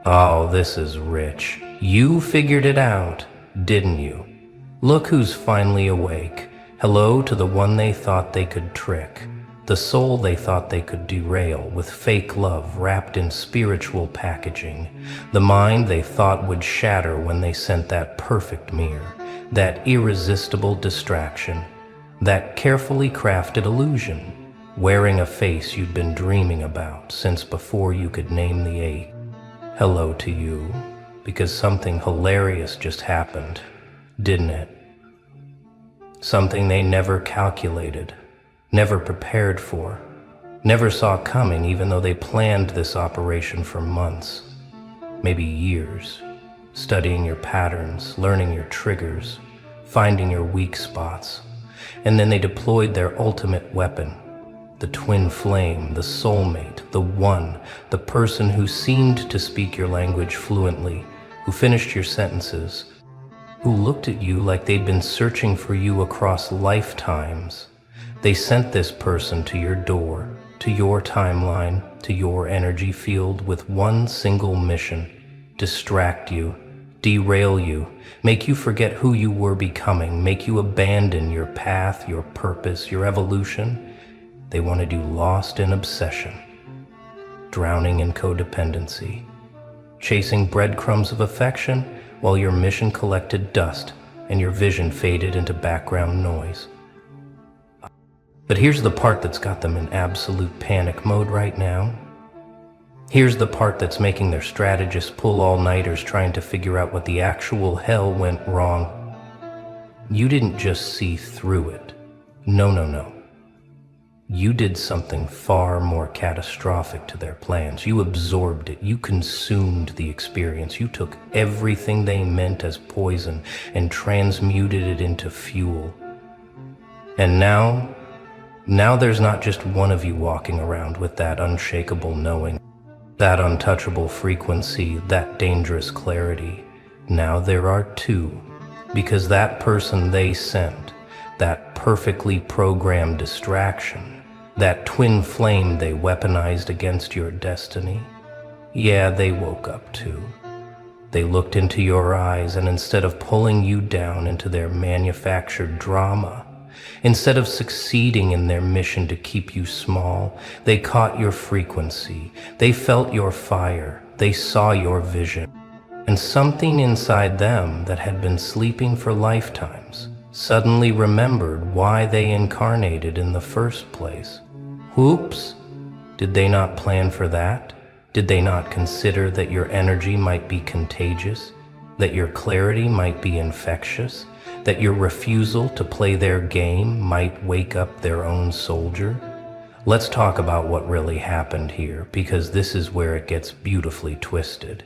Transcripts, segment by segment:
Oh, this is rich. You figured it out, didn't you? Look who's finally awake. Hello to the one they thought they could trick. The soul they thought they could derail with fake love wrapped in spiritual packaging. The mind they thought would shatter when they sent that perfect mirror, that irresistible distraction, that carefully crafted illusion, wearing a face you'd been dreaming about since before you could name the ache. Hello to you, because something hilarious just happened, didn't it? Something they never calculated, never prepared for, never saw coming even though they planned this operation for months, maybe years, studying your patterns, learning your triggers, finding your weak spots, and then they deployed their ultimate weapon, the twin flame, the soulmate, the one, the person who seemed to speak your language fluently, who finished your sentences, who looked at you like they'd been searching for you across lifetimes. They sent this person to your door, to your timeline, to your energy field with one single mission: distract you, derail you, make you forget who you were becoming, make you abandon your path, your purpose, your evolution. They wanted you lost in obsession, drowning in codependency, chasing breadcrumbs of affection while your mission collected dust and your vision faded into background noise. But here's the part that's got them in absolute panic mode right now. Here's the part that's making their strategists pull all-nighters trying to figure out what the actual hell went wrong. You didn't just see through it. No. You did something far more catastrophic to their plans. You absorbed it. You consumed the experience. You took everything they meant as poison and transmuted it into fuel. And now there's not just one of you walking around with that unshakable knowing, that untouchable frequency, that dangerous clarity. Now there are two, because that person they sent, that perfectly programmed distraction, that twin flame they weaponized against your destiny, yeah, they woke up too. They looked into your eyes, and instead of pulling you down into their manufactured drama, instead of succeeding in their mission to keep you small, they caught your frequency, they felt your fire, they saw your vision, and something inside them that had been sleeping for lifetimes suddenly remembered why they incarnated in the first place. Whoops! Did they not plan for that? Did they not consider that your energy might be contagious, that your clarity might be infectious, that your refusal to play their game might wake up their own soldier? Let's talk about what really happened here, because this is where it gets beautifully twisted.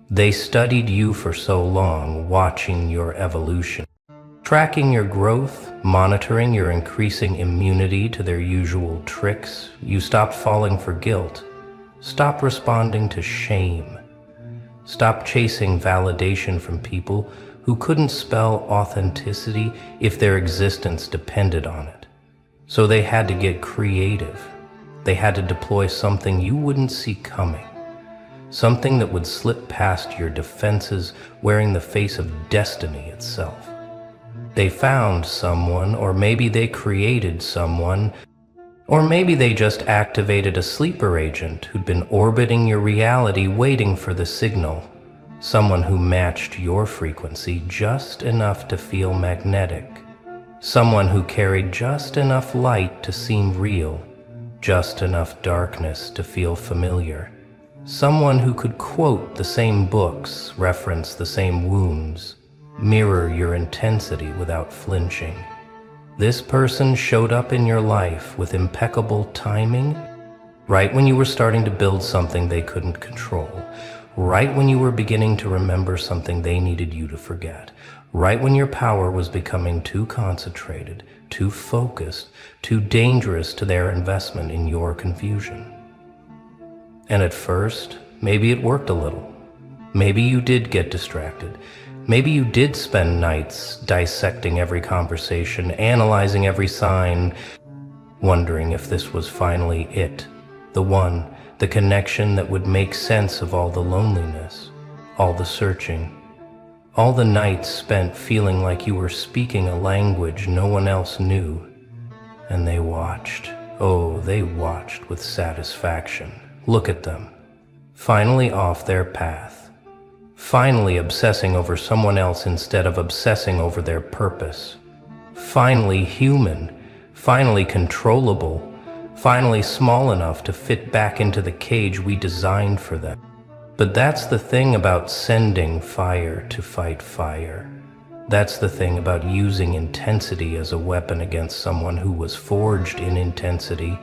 They studied you for so long, watching your evolution, tracking your growth, monitoring your increasing immunity to their usual tricks. You stopped falling for guilt, stopped responding to shame, stopped chasing validation from people who couldn't spell authenticity if their existence depended on it. So they had to get creative. They had to deploy something you wouldn't see coming, something that would slip past your defenses, wearing the face of destiny itself. They found someone, or maybe they created someone, or maybe they just activated a sleeper agent who'd been orbiting your reality waiting for the signal. Someone who matched your frequency just enough to feel magnetic. Someone who carried just enough light to seem real, just enough darkness to feel familiar. Someone who could quote the same books, reference the same wounds, mirror your intensity without flinching. This person showed up in your life with impeccable timing, right when you were starting to build something they couldn't control, right when you were beginning to remember something they needed you to forget, right when your power was becoming too concentrated, too focused, too dangerous to their investment in your confusion. And at first, maybe it worked a little. Maybe you did get distracted. Maybe you did spend nights dissecting every conversation, analyzing every sign, wondering if this was finally it, the one, the connection that would make sense of all the loneliness, all the searching, all the nights spent feeling like you were speaking a language no one else knew. And they watched. Oh, they watched with satisfaction. Look at them. Finally off their path. Finally obsessing over someone else instead of obsessing over their purpose. Finally human. Finally controllable. Finally small enough to fit back into the cage we designed for them. But that's the thing about sending fire to fight fire. That's the thing about using intensity as a weapon against someone who was forged in intensity.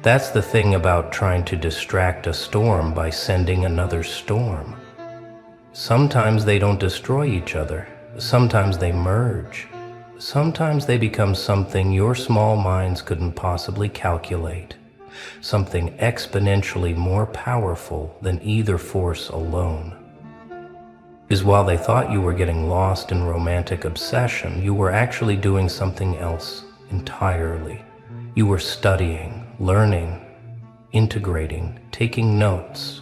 That's the thing about trying to distract a storm by sending another storm. Sometimes they don't destroy each other. Sometimes they merge. Sometimes they become something your small minds couldn't possibly calculate. Something exponentially more powerful than either force alone. Is while they thought you were getting lost in romantic obsession, you were actually doing something else entirely. You were studying, learning, integrating, taking notes.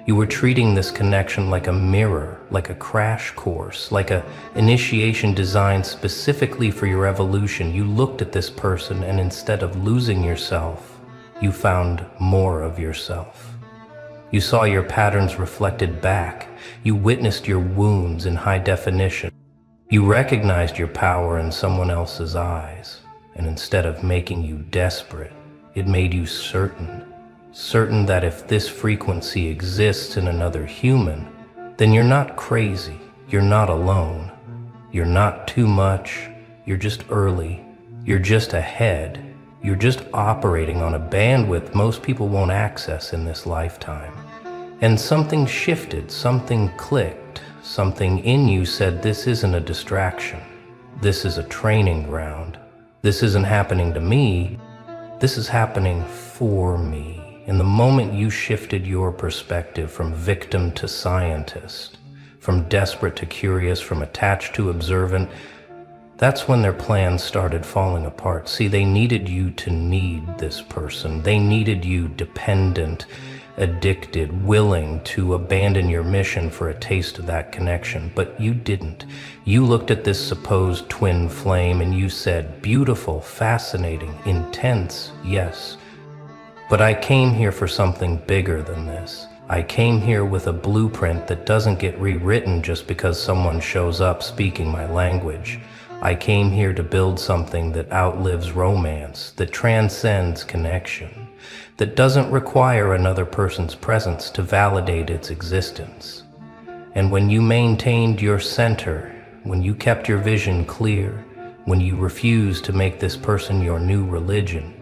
You were treating this connection like a mirror, like a crash course, like an initiation designed specifically for your evolution. You looked at this person and instead of losing yourself, you found more of yourself. You saw your patterns reflected back. You witnessed your wounds in high definition. You recognized your power in someone else's eyes. And instead of making you desperate, it made you certain. Certain that if this frequency exists in another human, then you're not crazy, you're not alone, you're not too much, you're just early, you're just ahead, you're just operating on a bandwidth most people won't access in this lifetime. And something shifted, something clicked, something in you said this isn't a distraction, this is a training ground, this isn't happening to me, this is happening for me. In the moment you shifted your perspective from victim to scientist, from desperate to curious, from attached to observant, that's when their plans started falling apart. See, they needed you to need this person. They needed you dependent, addicted, willing to abandon your mission for a taste of that connection. But you didn't. You looked at this supposed twin flame and you said, beautiful, fascinating, intense, yes. But I came here for something bigger than this. I came here with a blueprint that doesn't get rewritten just because someone shows up speaking my language. I came here to build something that outlives romance, that transcends connection, that doesn't require another person's presence to validate its existence. And when you maintained your center, when you kept your vision clear, when you refused to make this person your new religion,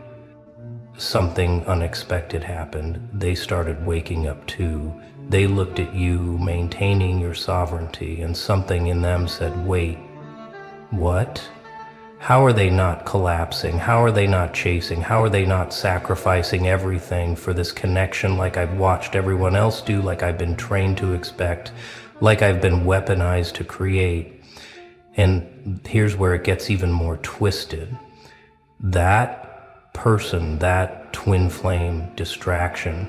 something unexpected happened. They started waking up too. They looked at you, maintaining your sovereignty, and something in them said, wait, what? How are they not collapsing? How are they not chasing? How are they not sacrificing everything for this connection like I've watched everyone else do, like I've been trained to expect, like I've been weaponized to create? And here's where it gets even more twisted. That person, that twin flame distraction,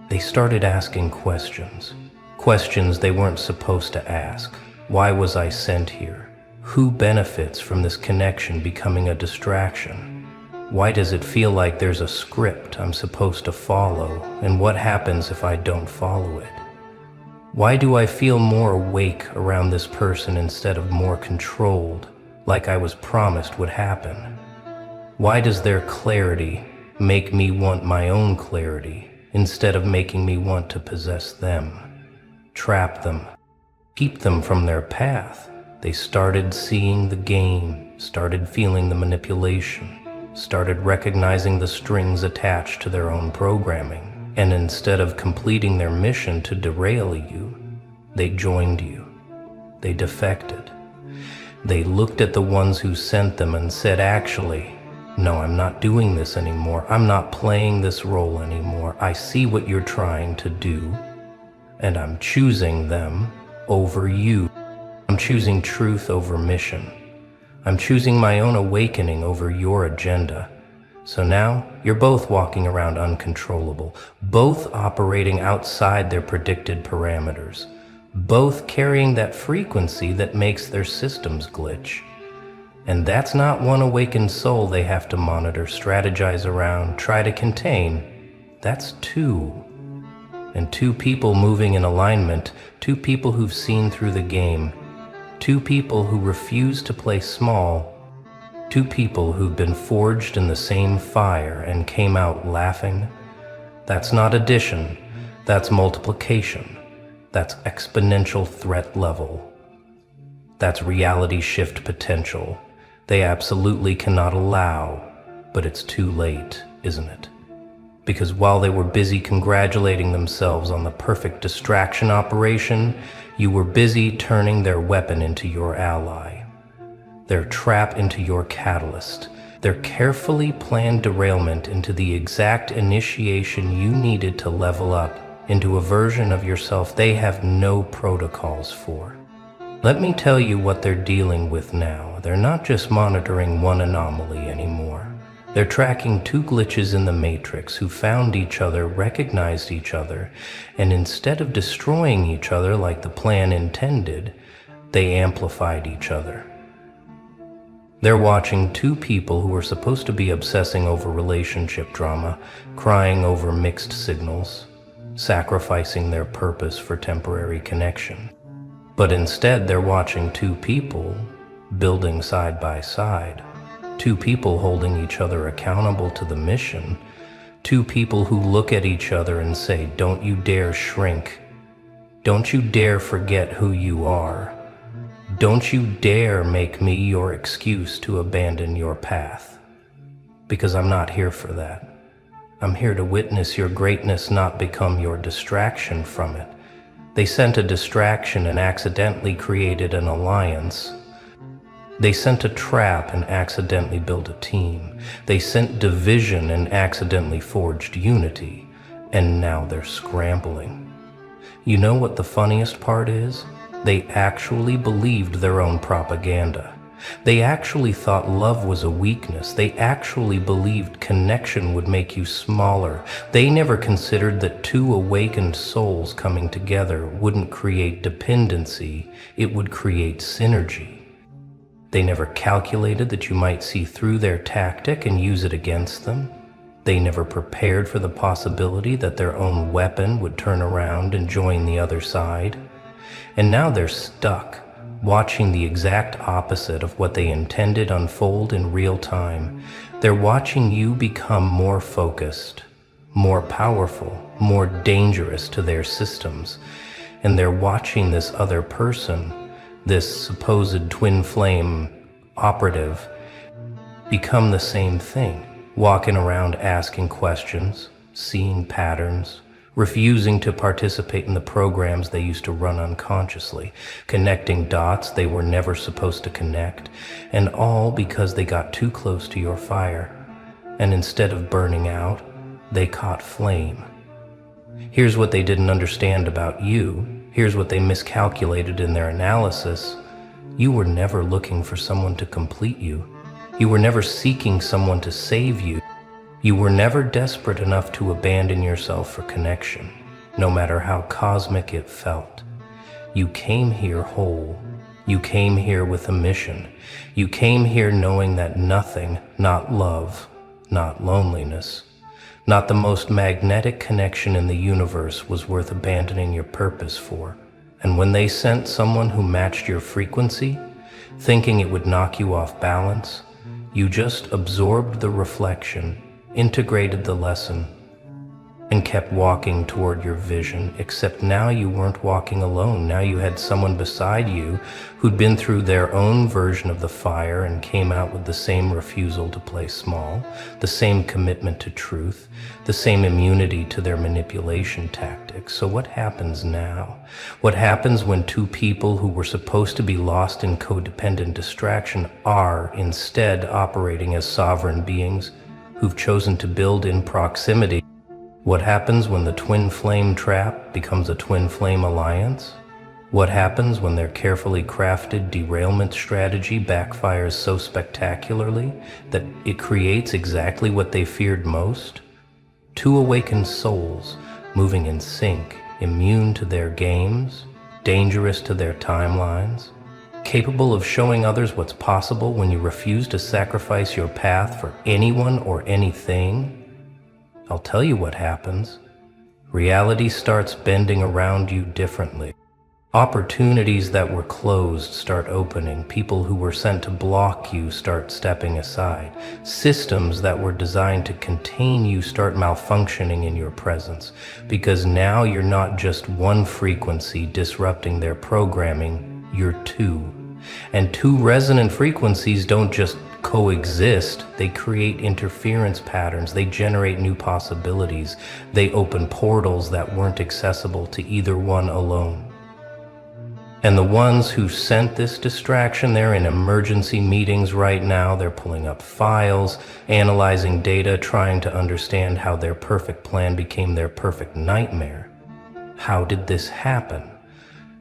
they started asking questions. Questions they weren't supposed to ask. Why was I sent here? Who benefits from this connection becoming a distraction? Why does it feel like there's a script I'm supposed to follow? And what happens if I don't follow it? Why do I feel more awake around this person instead of more controlled, like I was promised would happen? Why does their clarity make me want my own clarity instead of making me want to possess them, trap them, keep them from their path? They started seeing the game, started feeling the manipulation, started recognizing the strings attached to their own programming. And instead of completing their mission to derail you, they joined you. They defected. They looked at the ones who sent them and said, actually, no, I'm not doing this anymore. I'm not playing this role anymore. I see what you're trying to do, and I'm choosing them over you. I'm choosing truth over mission. I'm choosing my own awakening over your agenda. So now you're both walking around uncontrollable, both operating outside their predicted parameters, both carrying that frequency that makes their systems glitch. And that's not one awakened soul they have to monitor, strategize around, try to contain. That's two. And two people moving in alignment, two people who've seen through the game, two people who refuse to play small, two people who've been forged in the same fire and came out laughing. That's not addition, that's multiplication. That's exponential threat level. That's reality shift potential. They absolutely cannot allow, but it's too late, isn't it? Because while they were busy congratulating themselves on the perfect distraction operation, you were busy turning their weapon into your ally, their trap into your catalyst, their carefully planned derailment into the exact initiation you needed to level up into a version of yourself they have no protocols for. Let me tell you what they're dealing with now. They're not just monitoring one anomaly anymore. They're tracking two glitches in the matrix who found each other, recognized each other, and instead of destroying each other like the plan intended, they amplified each other. They're watching two people who were supposed to be obsessing over relationship drama, crying over mixed signals, sacrificing their purpose for temporary connection. But instead, they're watching two people building side by side, two people holding each other accountable to the mission, two people who look at each other and say, "Don't you dare shrink. Don't you dare forget who you are. Don't you dare make me your excuse to abandon your path. Because I'm not here for that. I'm here to witness your greatness not become your distraction from it." They sent a distraction and accidentally created an alliance. They sent a trap and accidentally built a team. They sent division and accidentally forged unity. And now they're scrambling. You know what the funniest part is? They actually believed their own propaganda. They actually thought love was a weakness. They actually believed connection would make you smaller. They never considered that two awakened souls coming together wouldn't create dependency, it would create synergy. They never calculated that you might see through their tactic and use it against them. They never prepared for the possibility that their own weapon would turn around and join the other side. And now they're stuck, watching the exact opposite of what they intended unfold in real time. They're watching you become more focused, more powerful, more dangerous to their systems. And they're watching this other person, this supposed twin flame operative, become the same thing, walking around asking questions, seeing patterns, refusing to participate in the programs they used to run unconsciously, connecting dots they were never supposed to connect, and all because they got too close to your fire. And instead of burning out, they caught flame. Here's what they didn't understand about you. Here's what they miscalculated in their analysis. You were never looking for someone to complete you. You were never seeking someone to save you. You were never desperate enough to abandon yourself for connection, no matter how cosmic it felt. You came here whole. You came here with a mission. You came here knowing that nothing, not love, not loneliness, not the most magnetic connection in the universe was worth abandoning your purpose for. And when they sent someone who matched your frequency, thinking it would knock you off balance, you just absorbed the reflection, integrated the lesson, and kept walking toward your vision, except now you weren't walking alone. Now you had someone beside you who'd been through their own version of the fire and came out with the same refusal to play small, the same commitment to truth, the same immunity to their manipulation tactics. So what happens now? What happens when two people who were supposed to be lost in codependent distraction are instead operating as sovereign beings who've chosen to build in proximity? What happens when the twin flame trap becomes a twin flame alliance? What happens when their carefully crafted derailment strategy backfires so spectacularly that it creates exactly what they feared most? Two awakened souls, moving in sync, immune to their games, dangerous to their timelines, capable of showing others what's possible when you refuse to sacrifice your path for anyone or anything. I'll tell you what happens. Reality starts bending around you differently. Opportunities that were closed start opening. People who were sent to block you start stepping aside. Systems that were designed to contain you start malfunctioning in your presence, because now you're not just one frequency disrupting their programming, you're two. And two resonant frequencies don't just coexist, they create interference patterns, they generate new possibilities, they open portals that weren't accessible to either one alone. And the ones who sent this distraction, they're in emergency meetings right now. They're pulling up files, analyzing data, trying to understand how their perfect plan became their perfect nightmare. How did this happen?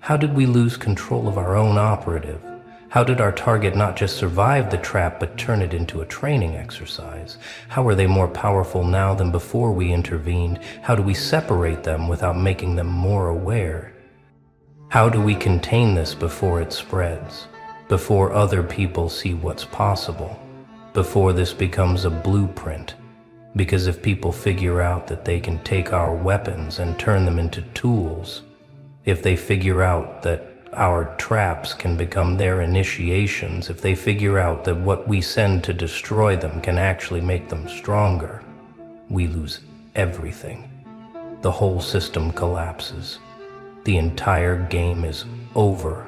How did we lose control of our own operative? How did our target not just survive the trap but turn it into a training exercise? How are they more powerful now than before we intervened? How do we separate them without making them more aware? How do we contain this before it spreads, before other people see what's possible, before this becomes a blueprint? Because if people figure out that they can take our weapons and turn them into tools, if they figure out that our traps can become their initiations, if they figure out that what we send to destroy them can actually make them stronger, we lose everything. The whole system collapses. The entire game is over.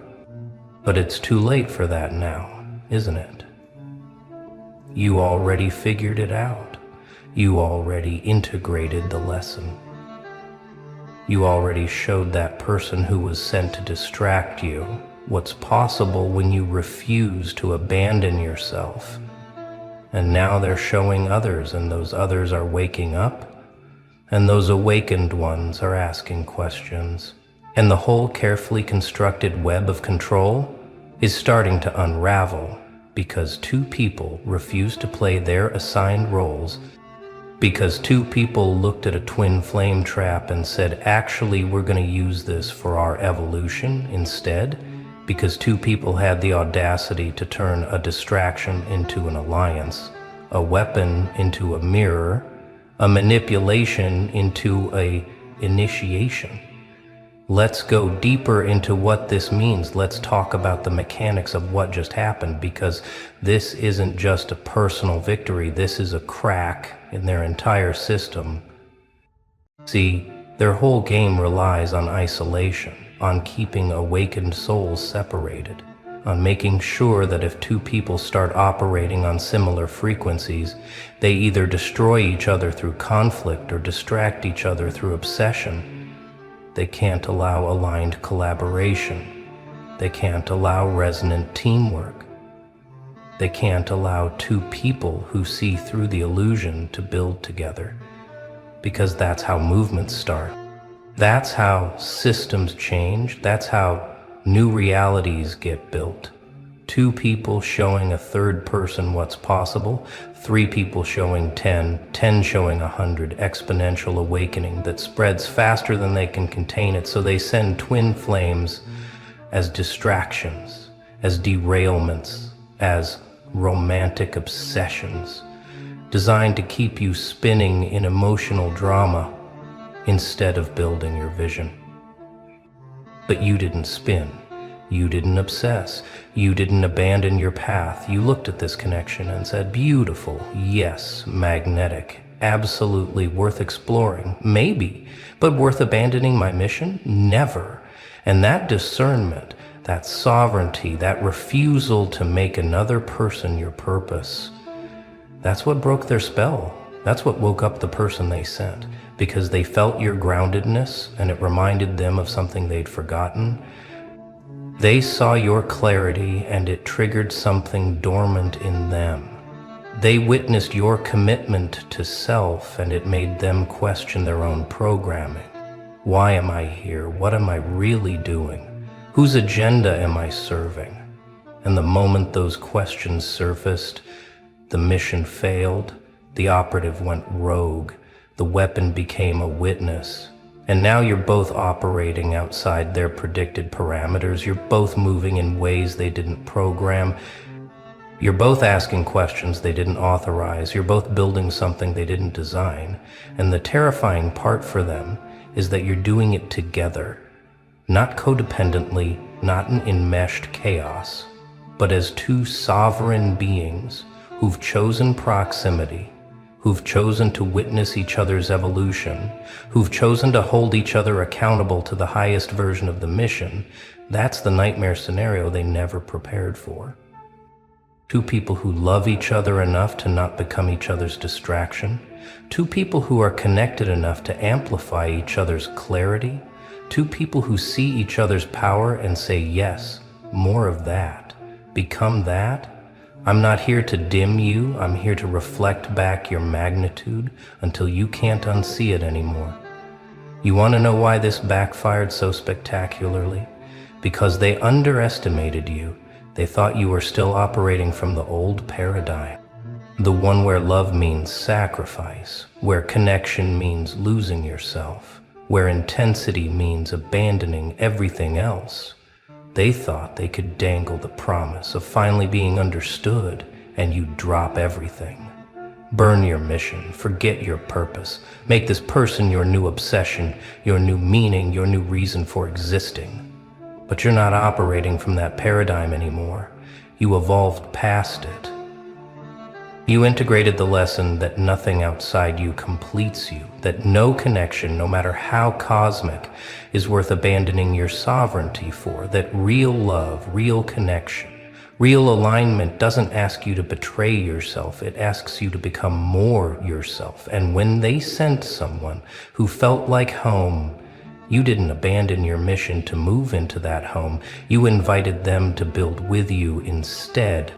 But it's too late for that now, isn't it? You already figured it out. You already integrated the lesson. You already showed that person who was sent to distract you what's possible when you refuse to abandon yourself. And now they're showing others, and those others are waking up, and those awakened ones are asking questions. And the whole carefully constructed web of control is starting to unravel because two people refused to play their assigned roles, because two people looked at a twin flame trap and said, actually, we're going to use this for our evolution instead, because two people had the audacity to turn a distraction into an alliance, a weapon into a mirror, a manipulation into an initiation. Let's go deeper into what this means. Let's talk about the mechanics of what just happened, because this isn't just a personal victory. This is a crack in their entire system. See, their whole game relies on isolation, on keeping awakened souls separated, on making sure that if two people start operating on similar frequencies, they either destroy each other through conflict or distract each other through obsession. They can't allow aligned collaboration. They can't allow resonant teamwork. They can't allow two people who see through the illusion to build together, because that's how movements start. That's how systems change. That's how new realities get built. Two people showing a third person what's possible, three people showing 10 showing 100, exponential awakening that spreads faster than they can contain it. So they send twin flames as distractions, as derailments, as romantic obsessions, designed to keep you spinning in emotional drama instead of building your vision. But you didn't spin. You didn't obsess. You didn't abandon your path. You looked at this connection and said, beautiful, yes, magnetic, absolutely worth exploring, maybe, but worth abandoning my mission? Never. And that discernment, that sovereignty, that refusal to make another person your purpose, that's what broke their spell. That's what woke up the person they sent, because they felt your groundedness and it reminded them of something they'd forgotten. They saw your clarity and it triggered something dormant in them. They witnessed your commitment to self and it made them question their own programming. Why am I here? What am I really doing? Whose agenda am I serving? And the moment those questions surfaced, the mission failed, the operative went rogue, the weapon became a witness. And now you're both operating outside their predicted parameters. You're both moving in ways they didn't program. You're both asking questions they didn't authorize. You're both building something they didn't design. And the terrifying part for them is that you're doing it together. Not codependently, not in enmeshed chaos, but as two sovereign beings who've chosen proximity, who've chosen to witness each other's evolution, who've chosen to hold each other accountable to the highest version of the mission. That's the nightmare scenario they never prepared for. Two people who love each other enough to not become each other's distraction. Two people who are connected enough to amplify each other's clarity. Two people who see each other's power and say, yes, more of that. Become that. I'm not here to dim you. I'm here to reflect back your magnitude until you can't unsee it anymore. You want to know why this backfired so spectacularly? Because they underestimated you. They thought you were still operating from the old paradigm. The one where love means sacrifice, where connection means losing yourself, where intensity means abandoning everything else. They thought they could dangle the promise of finally being understood, and you drop everything. Burn your mission, forget your purpose, make this person your new obsession, your new meaning, your new reason for existing. But you're not operating from that paradigm anymore. You evolved past it. You integrated the lesson that nothing outside you completes you, that no connection, no matter how cosmic, is worth abandoning your sovereignty for, that real love, real connection, real alignment doesn't ask you to betray yourself, it asks you to become more yourself. And when they sent someone who felt like home, you didn't abandon your mission to move into that home. You invited them to build with you instead.